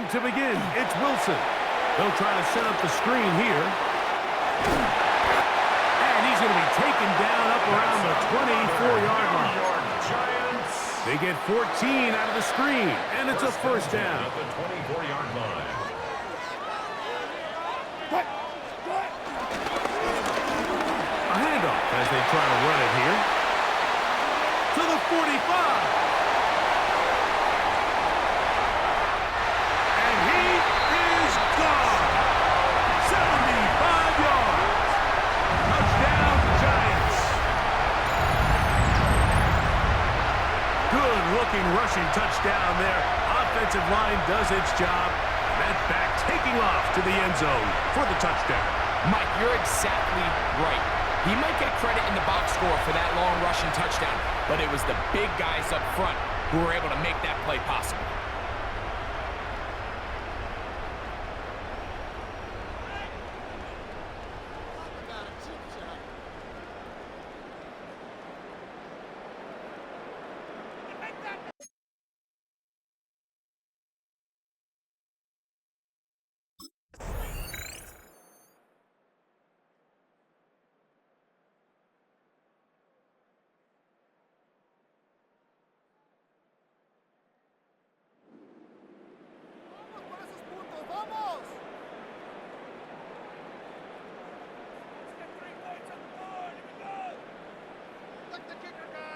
to begin. It's Wilson. They'll try to set up the screen here. And he's going to be taken down up around the 24-yard line. They get 14 out of the screen, and it's a first down. At the 24-yard line. A handoff as they try to run it here. To the 45. And he is gone. 75 yards. Touchdown, Giants. Good-looking rushing touchdown there. Offensive line does its job. That back taking off to the end zone for the touchdown. Mike, you're exactly right. He might get credit in the box score for that long rushing touchdown, but it was the big guys up front who were able to make that play possible.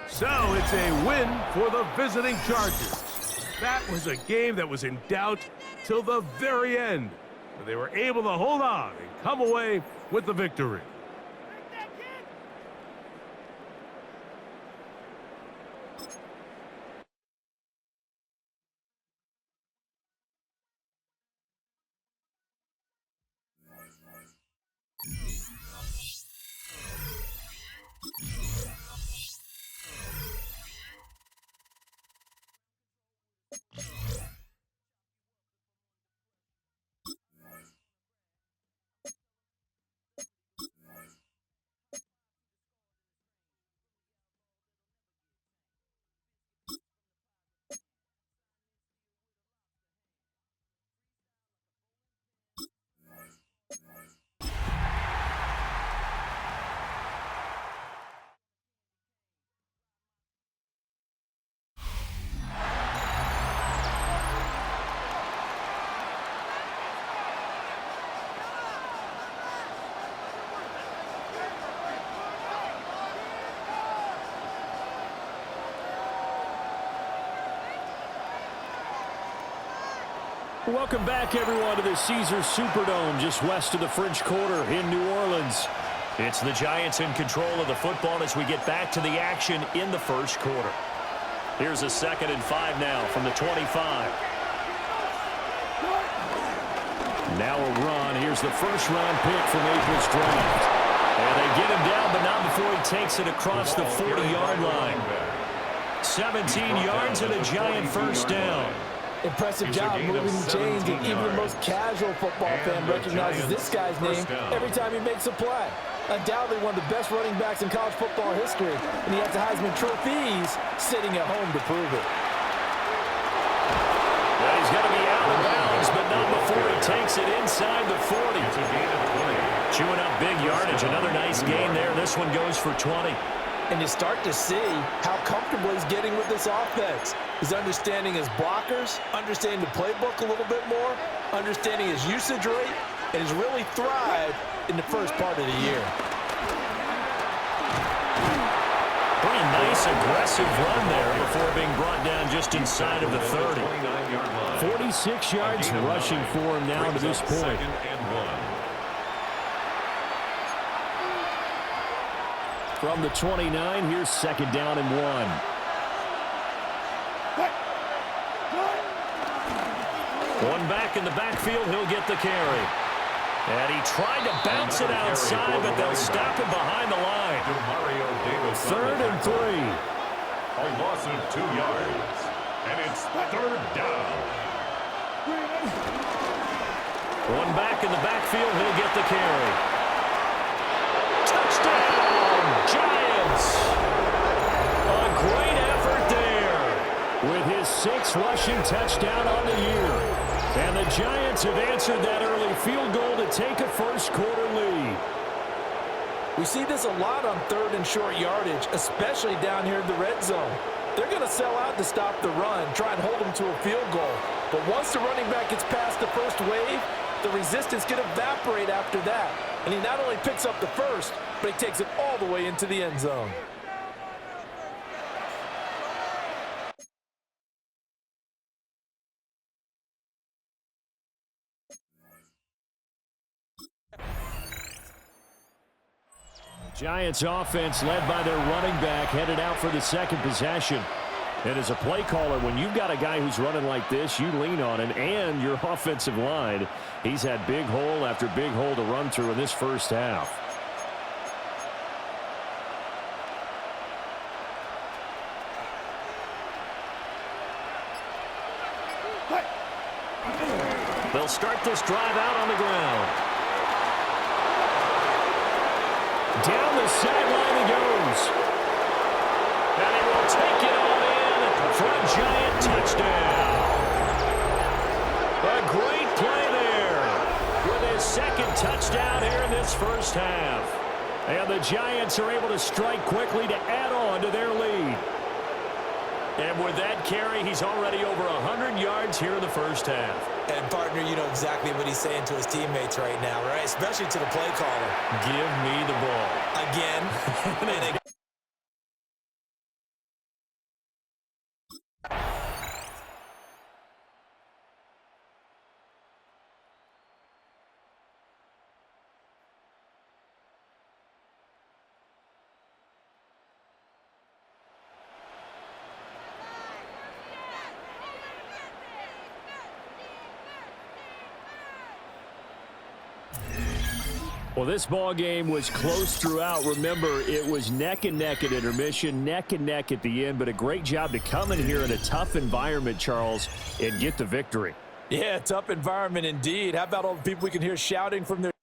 So it's a win for the visiting Chargers. That was a game that was in doubt till the very end, but they were able to hold on and come away with the victory. Welcome back, everyone, to the Caesars Superdome just west of the French Quarter in New Orleans. It's the Giants in control of the football as we get back to the action in the first quarter. Here's a 2nd and 5 now from the 25. Now a run. Here's the first-round pick from April's draft. And they get him down, but not before he takes it across the 40-yard line. 17 yards and a Giant first down. Impressive job moving the chains, and even the most casual football fan recognizes this guy's name every time he makes a play. Undoubtedly one of the best running backs in college football history, and he has the Heisman trophies sitting at home to prove it. Well, he's going to be out of bounds, but not before he takes it inside the 40. Chewing up big yardage. Another nice gain there. This one goes for 20. And you start to see how comfortable he's getting with this offense. He's understanding his blockers, understanding the playbook a little bit more, understanding his usage rate, and he's really thrived in the first part of the year. Pretty nice, aggressive run there before being brought down just inside of the 30. 46 yards rushing for him now to this point. From the 29, here's 2nd down and 1. One back in the backfield, he'll get the carry. And he tried to bounce it outside, but they'll stop him behind the line. 3rd and 3. A loss of 2 yards. And it's 3rd down. One back in the backfield, he'll get the carry. Touchdown! Giants! A great effort there with his 6th rushing touchdown on the year. And the Giants have answered that early field goal to take a first-quarter lead. We see this a lot on third and short yardage, especially down here in the red zone. They're going to sell out to stop the run, try and hold them to a field goal. But once the running back gets past the first wave, the resistance can evaporate after that. And he not only picks up the first, but he takes it all the way into the end zone. Giants offense led by their running back headed out for the second possession. And as a play caller, when you've got a guy who's running like this, you lean on him and your offensive line. He's had big hole after big hole to run through in this first half. They'll start this drive out on the ground. Down the sideline he goes. And he will take it all in for a Giant touchdown. A great play there with his second touchdown here in this first half. And the Giants are able to strike quickly to add on to their lead. And with that carry, he's already over 100 yards here in the first half. And, partner, you know exactly what he's saying to his teammates right now, right? Especially to the play caller. Give me the ball. Again and again. Well, this ball game was close throughout. Remember, it was neck and neck at intermission, neck and neck at the end, but a great job to come in here in a tough environment, Charles, and get the victory. Yeah, tough environment indeed. How about all the people we can hear shouting from their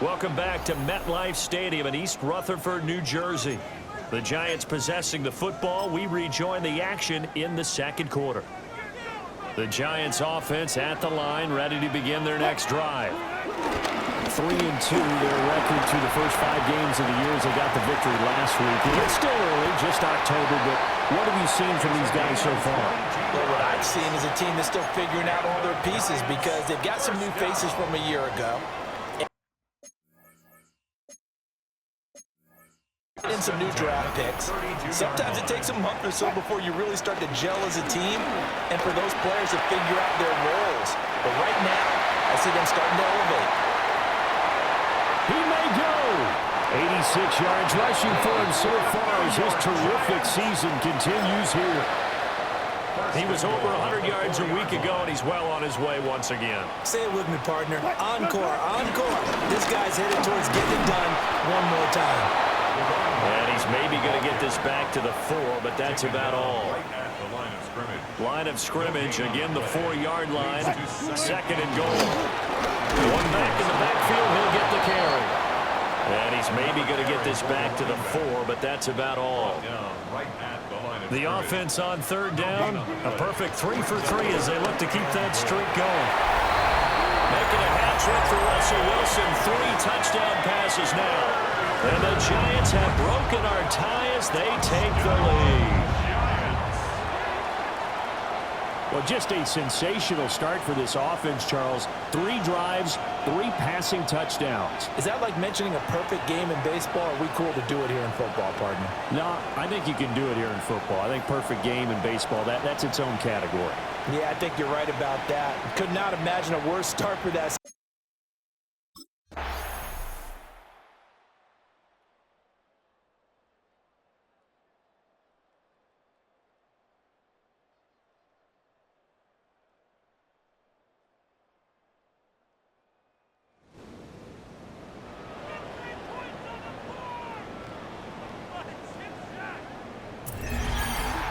Welcome back to MetLife Stadium in East Rutherford, New Jersey. The Giants possessing the football. We rejoin the action in the second quarter. The Giants offense at the line, ready to begin their next drive. 3-2, their record through the first 5 games of the year as they got the victory last week. It's still early, just October, but what have you seen from these guys so far? Well, what I've seen is a team that's still figuring out all their pieces because they've got some new faces from a year ago. And some new draft picks. Sometimes it takes a month or so before you really start to gel as a team and for those players to figure out their roles. But right now, I see them starting to elevate. 86 yards rushing for him so far as his terrific season continues here. He was over 100 yards a week ago, and he's well on his way once again. Say it with me, partner. Encore, encore. This guy's headed towards getting it done one more time. And he's maybe going to get this back to the 4, but that's about all. Line of scrimmage, again the 4-yard line. Second and goal. One back in the backfield, he'll get the carry. And he's maybe going to get this back to the 4, but that's about all. The offense on third down, a perfect 3 for 3 as they look to keep that streak going. Making a hat trick for Russell Wilson, 3 touchdown passes now. And the Giants have broken our tie as they take the lead. Well, just a sensational start for this offense, Charles. 3 drives, 3 passing touchdowns. Is that like mentioning a perfect game in baseball, or are we cool to do it here in football, partner? No, I think you can do it here in football. I think perfect game in baseball, that's its own category. Yeah, I think you're right about that. Could not imagine a worse start for that.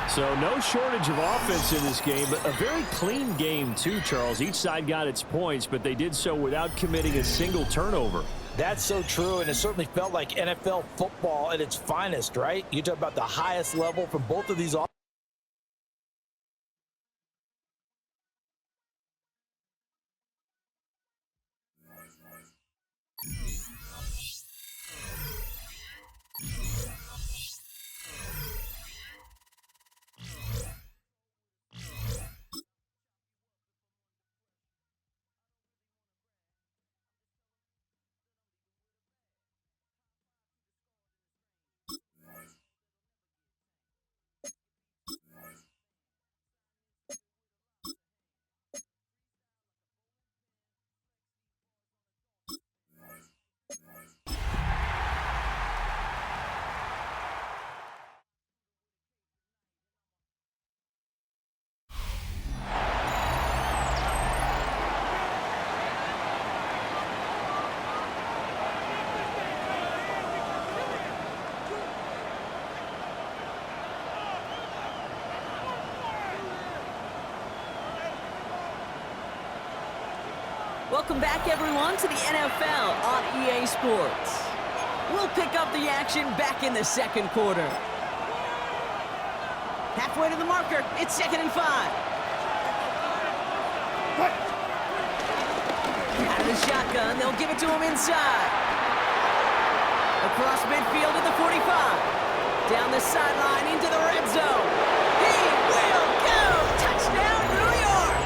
So no shortage of offense in this game, but a very clean game too, Charles. Each side got its points, but they did so without committing a single turnover. That's so true, and it certainly felt like NFL football at its finest, right? You talk about the highest level from both of these offenses. Welcome back, everyone, to the NFL on EA Sports. We'll pick up the action back in the second quarter. Halfway to the marker, it's 2nd and 5. Out of the shotgun, they'll give it to him inside. Across midfield at the 45. Down the sideline into the red zone. He will go! Touchdown, New York!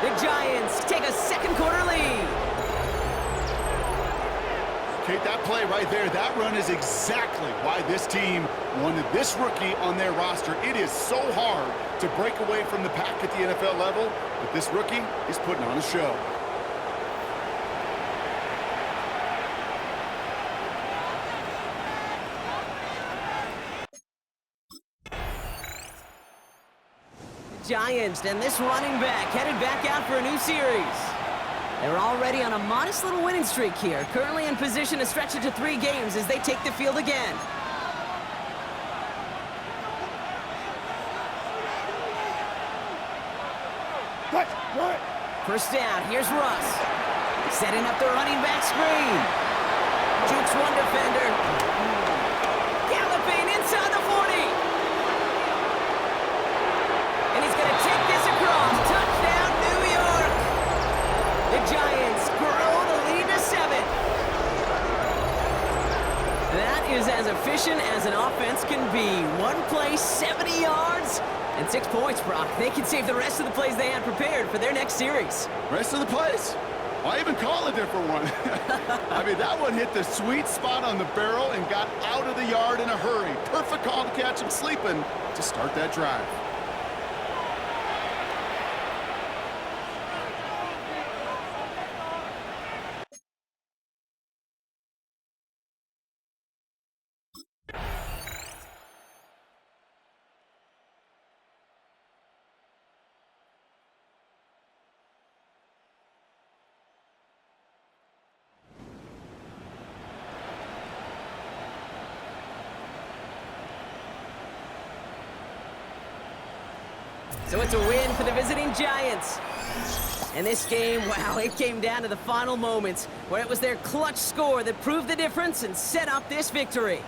The Giants take a second quarter lead. Okay, that play right there, that run is exactly why this team wanted this rookie on their roster. It is so hard to break away from the pack at the NFL level, but this rookie is putting on a show. Giants and this running back headed back out for a new series. They're already on a modest little winning streak here, currently in position to stretch it to 3 games as they take the field again. First down, here's Russ. Setting up the running back screen. Jukes one defender. Galloping inside the 40. And he's going to take this across. Touchdown, New York. The Giants grow the lead to 7. That is as efficient as an offense can be. One play, 70 yards, and 6 points, Brock. They can save the rest of the plays they had prepared for their next series. Rest of the plays? Why even call a different one? I mean, that one hit the sweet spot on the barrel and got out of the yard in a hurry. Perfect call to catch him sleeping to start that drive. So it's a win for the visiting Giants. And this game, wow, it came down to the final moments where it was their clutch score that proved the difference and set up this victory.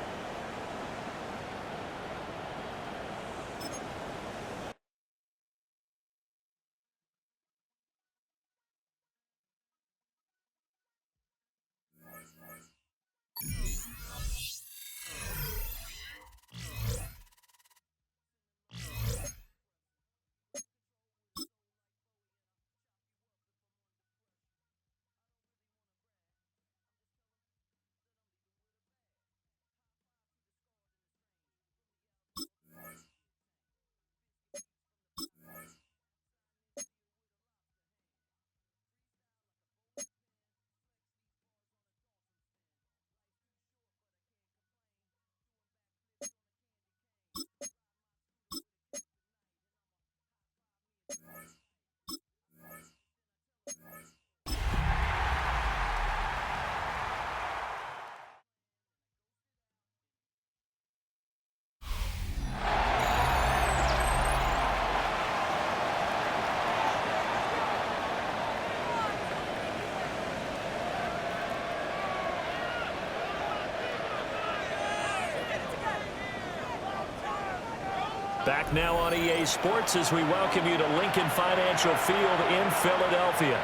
Back now on EA Sports as we welcome you to Lincoln Financial Field in Philadelphia.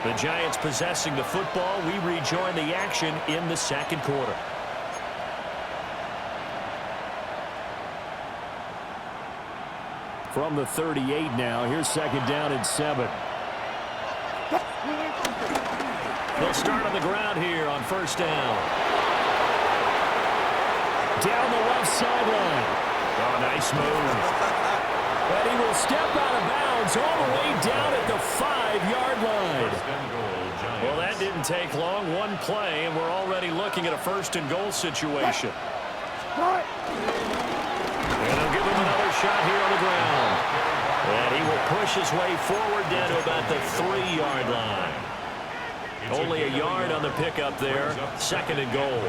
The Giants possessing the football. We rejoin the action in the second quarter. From the 38 now, here's second down and 7. They'll start on the ground here on first down. Down the left sideline. Oh, nice move. And he will step out of bounds all the way down at the 5-yard line. Well, that didn't take long. One play, and we're already looking at a first-and-goal situation. And they'll give him another shot here on the ground. And he will push his way forward down to about the 3-yard line. Only a yard on the pickup there. Second and goal.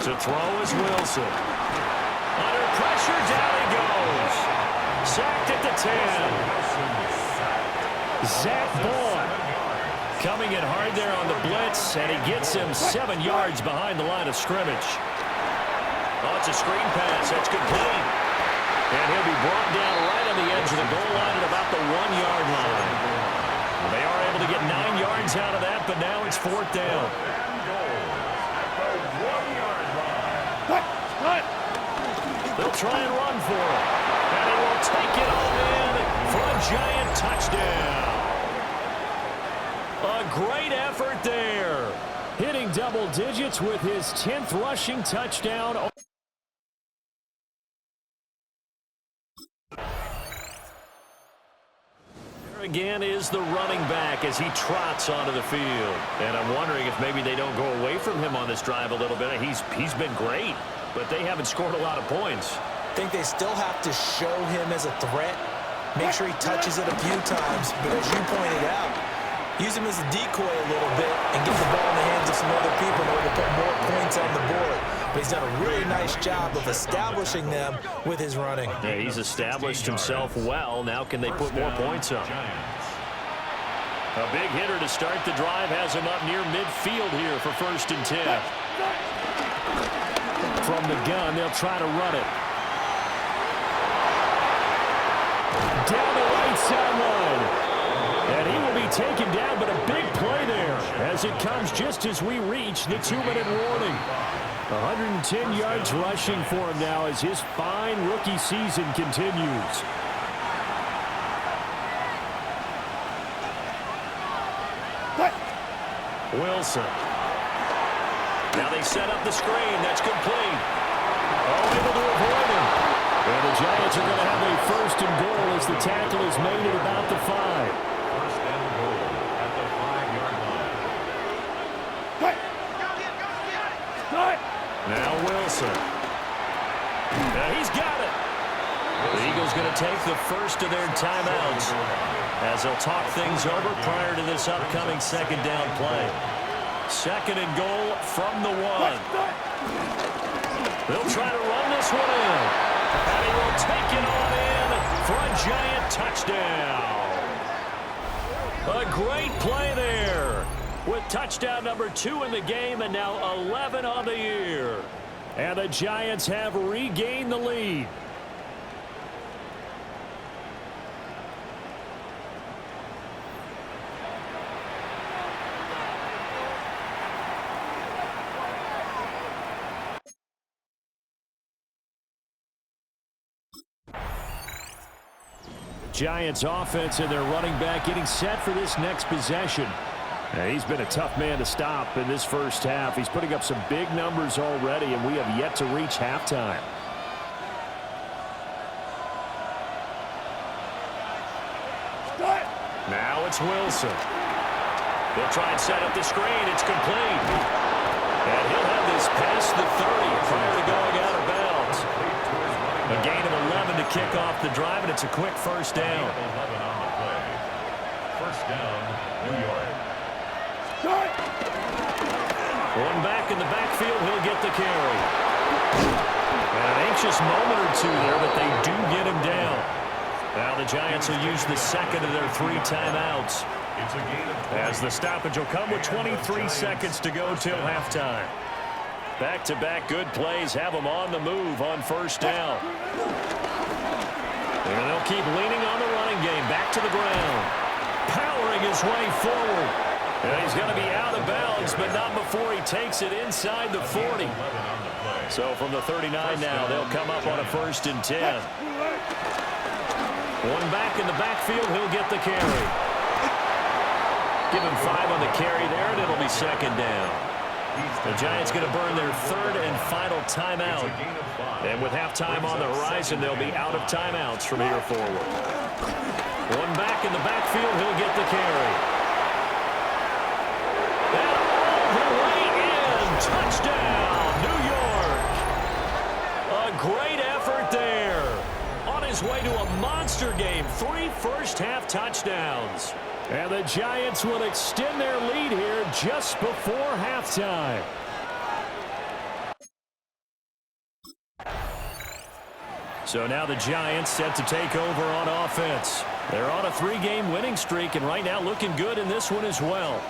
To throw is Wilson. Under pressure, down he goes. Sacked at the 10. Zach Boyd coming in hard there on the blitz, and he gets him 7 yards behind the line of scrimmage. Oh, it's a screen pass. That's complete. And he'll be brought down right on the edge of the goal line at about the 1-yard line. Well, they are able to get 9 yards out of that, but now it's fourth down. They'll try and run for it. And he will take it all in for a Giant touchdown. A great effort there. Hitting double digits with his 10th rushing touchdown. There again is the running back as he trots onto the field. And I'm wondering if maybe they don't go away from him on this drive a little bit. He's been great, but they haven't scored a lot of points. I think they still have to show him as a threat. Make sure he touches it a few times, but as you pointed out, use him as a decoy a little bit and get the ball in the hands of some other people in order to put more points on the board. But he's done a really nice job of establishing them with his running. Yeah, he's established himself well. Now can they put more points up? A big hitter to start the drive has him up near midfield here for first and 10. From the gun, they'll try to run it. Down the right sideline. And he will be taken down, but a big play there as it comes just as we reach the 2-minute warning. 110 yards rushing for him now as his fine rookie season continues. Wilson. Now they set up the screen. That's complete. Oh, able to avoid him. And the Giants are going to have a first and goal as the tackle is made at about the 5. First and goal at the 5-yard line. Now Wilson. Now he's got it. The Eagles going to take the first of their timeouts as they'll talk things over prior to this upcoming second down play. Second and goal from the 1. They'll try to run this one in. And he will take it on in for a giant touchdown. A great play there with touchdown number 2 in the game and now 11 on the year. And the Giants have regained the lead. Giants offense and their running back getting set for this next possession. Now, he's been a tough man to stop in this first half. He's putting up some big numbers already, and we have yet to reach halftime. Now it's Wilson. They'll try and set up the screen. It's complete. And he'll have this past the 30 prior to going out of bounds. A gain of 11 to kick off the drive, and it's a quick first down. 11 on the play. First down, New York. One back in the backfield, he'll get the carry. And an anxious moment or two there, but they do get him down. Now the Giants will use the second of their 3 timeouts. It's a gain of 20. As the stoppage will come with 23 seconds to go till halftime. Back-to-back good plays have them on the move on first down. And they'll keep leaning on the running game. Back to the ground. Powering his way forward. And he's going to be out of bounds, but not before he takes it inside the 40. So from the 39 now, they'll come up on a 1st and 10. One back in the backfield, he'll get the carry. Give him 5 on the carry there, and it'll be second down. The Giants going to burn their 3rd and final timeout. And with halftime on the horizon, they'll be out of timeouts from here forward. One back in the backfield, he'll get the carry. And all the way in, touchdown, New York. A great effort there. On his way to a monster game, 3 first-half touchdowns. And the Giants will extend their lead here just before halftime. So now the Giants set to take over on offense. They're on a 3-game winning streak, and right now looking good in this one as well.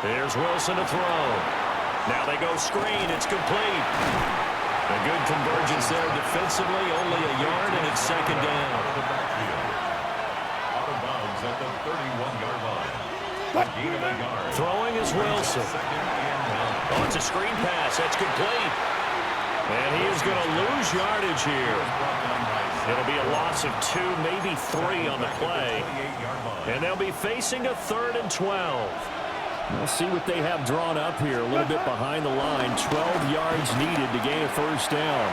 Here's Wilson to throw. Now they go screen. It's complete. A good convergence there defensively. Only a yard, and it's second down. Out of bounds at the 31-yard line. Gain of a yard. Throwing is Wilson. Oh, it's a screen pass. That's complete. And he is going to lose yardage here. It'll be a loss of 2, maybe 3 on the play. And they'll be facing a 3rd and 12. We'll see what they have drawn up here. A little bit behind the line. 12 yards needed to gain a first down.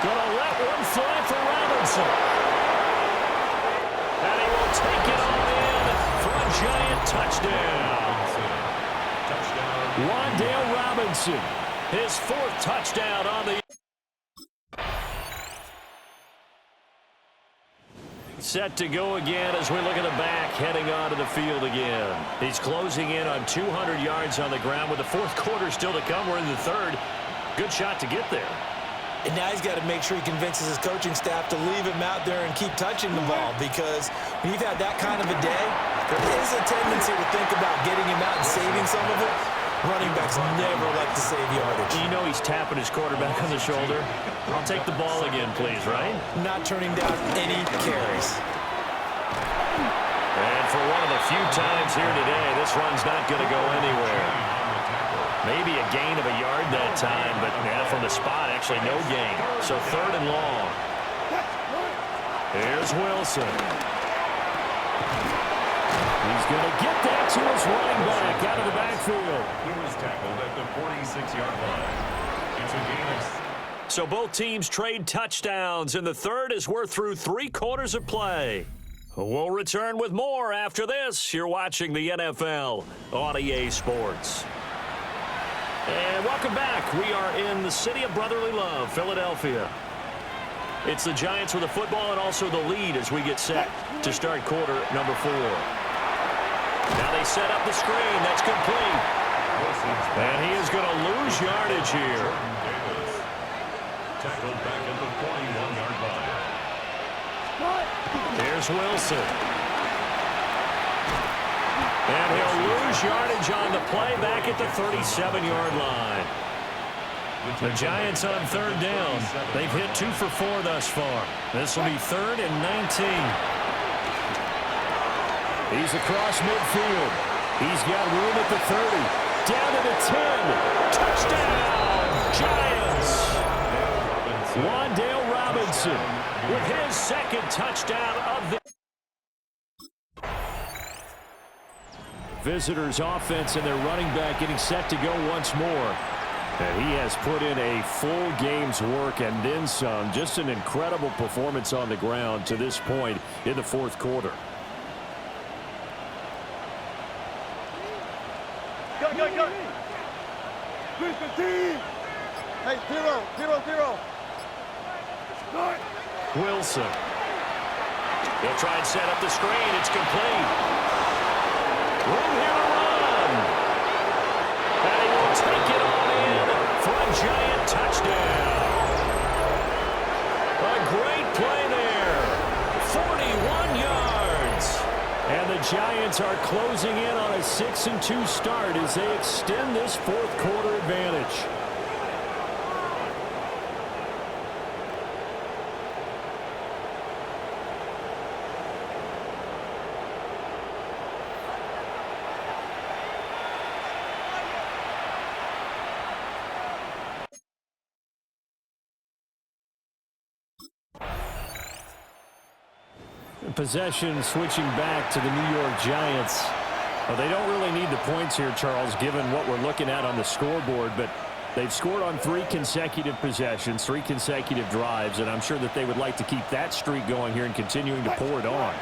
Gonna let one fly for Robinson. And he will take it on in for a giant touchdown. Wan'Dale Robinson, his 4th touchdown on the set to go again as we look at the back heading onto the field again. He's closing in on 200 yards on the ground with the 4th quarter still to come. We're in the 3rd. Good shot to get there. And now he's got to make sure he convinces his coaching staff to leave him out there and keep touching the ball, because when you've had that kind of a day, there is a tendency to think about getting him out and saving some of it. Running backs never like to save yardage. You know he's tapping his quarterback on the shoulder. I'll take the ball again, please, right? Not turning down any carries. And for one of the few times here today, this run's not going to go anywhere. Maybe a gain of a yard that time, but from the spot, actually no gain. So 3rd and long. Here's Wilson. He's going to get that to his running back out of the backfield. He was tackled at the 46-yard line. It's a gain of... So both teams trade touchdowns in the 3rd as we're through 3 quarters of play. We'll return with more after this. You're watching the NFL on EA Sports. And welcome back. We are in the city of brotherly love, Philadelphia. It's the Giants with the football and also the lead as we get set to start quarter number 4. Now they set up the screen. That's complete. And he is going to lose yardage here. Tackled back at the 41-yard line. Here's Wilson. And he'll lose yardage on the play back at the 37-yard line. The Giants on third down. They've hit 2 for 4 thus far. This will be 3rd and 19. He's across midfield. He's got room at the 30. Down to the 10. Touchdown, Giants. Wan'Dale Robinson with his second touchdown of the Visitors offense and their running back getting set to go once more. And he has put in a full game's work and then some. Just an incredible performance on the ground to this point in the fourth quarter. Go, go, go. Hey, 0-0-0. Wilson. He'll try and set up the screen. It's complete. Room here to run. And he will take it all in for a Giant touchdown. A great play there. 41 yards. And the Giants are closing in on a 6-2 start as they extend this fourth quarter advantage. Possession switching back to the New York Giants. Well, they don't really need the points here, Charles, given what we're looking at on the scoreboard, but they've scored on 3 consecutive possessions, 3 consecutive drives, and I'm sure that they would like to keep that streak going here and continuing to pour it on.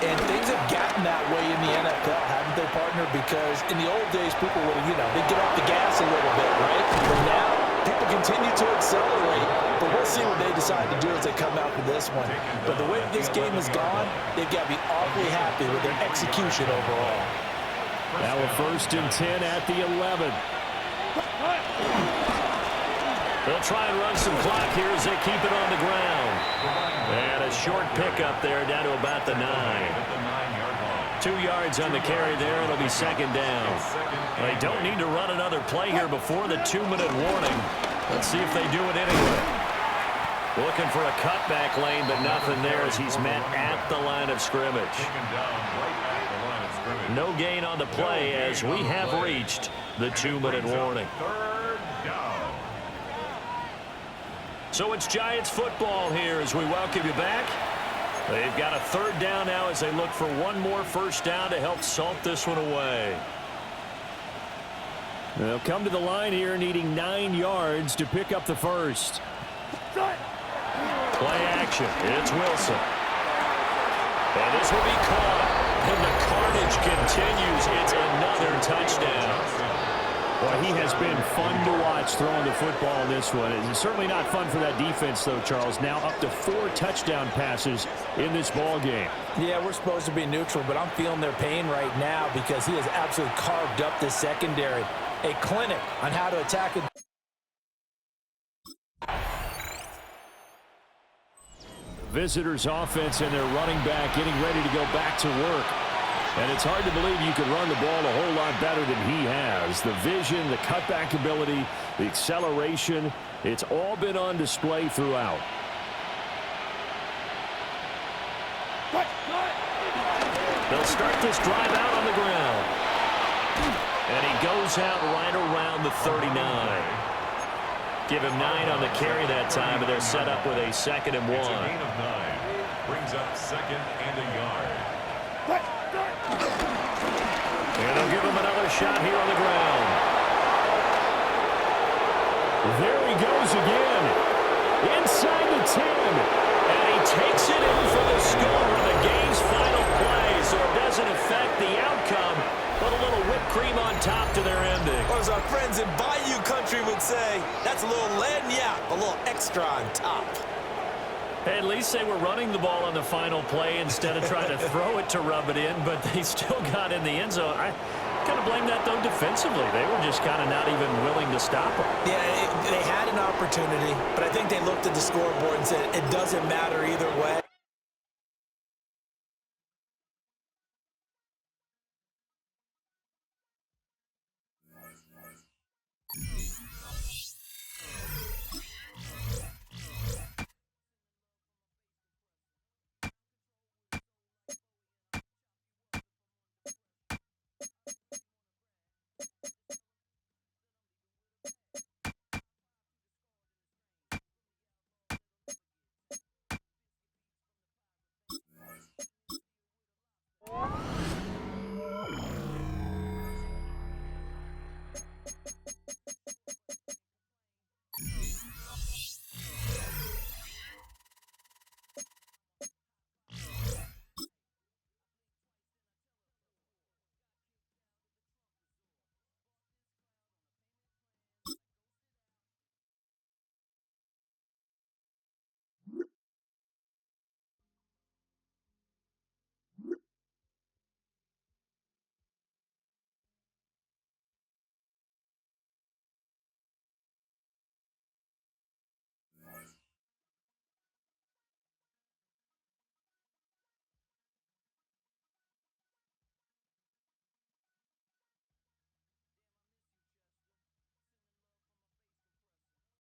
And things have gotten that way in the NFL, haven't they, partner? Because in the old days, people would, they'd get off the gas a little bit, right? But now, people continue to accelerate, but we'll see what they decide to do as they come out for this one. But the way that this game has gone, they've got to be awfully happy with their execution overall. Now a 1st and 10 at the 11. They'll try and run some clock here as they keep it on the ground. And a short pickup there down to about the 9. 2 yards on the carry there. It'll be 2nd down. They don't need to run another play here before the 2-minute warning. Let's see if they do it anyway. Looking for a cutback lane, but nothing there as he's met at the line of scrimmage. No gain on the play as we have reached the 2-minute warning. So it's Giants football here as we welcome you back. They've got a 3rd down now as they look for one more 1st down to help salt this one away. They'll come to the line here needing 9 yards to pick up the 1st. Play action. It's Wilson. And this will be caught. And the carnage continues. It's another touchdown. Boy, he has been fun to watch throwing the football in this one. It's certainly not fun for that defense, though, Charles. Now up to 4 touchdown passes in this ball game. Yeah, we're supposed to be neutral, but I'm feeling their pain right now because he has absolutely carved up this secondary. A clinic on how to attack it. Visitors offense and their running back getting ready to go back to work. And it's hard to believe you could run the ball a whole lot better than he has. The vision, the cutback ability, the acceleration, it's all been on display throughout. They'll start this drive out on the ground. And he goes out right around the 39. Give him 9 on the carry that time, and they're set up with a 2nd and 1. It's a gain of 9. Brings up 2nd and a yard. And they'll give him another shot here on the ground. There he goes again. Inside the 10. And he takes it in for the score on the game's final play. So it doesn't affect the outcome, but a little whipped cream on top to their ending. Or as our friends in Bayou Country would say, that's a little lagniappe, a little extra on top. At least they were running the ball on the final play instead of trying to throw it to rub it in, but they still got in the end zone. I kind of blame that, though, defensively. They were just kind of not even willing to stop them. Yeah, they had an opportunity, but I think they looked at the scoreboard and said, it doesn't matter either way.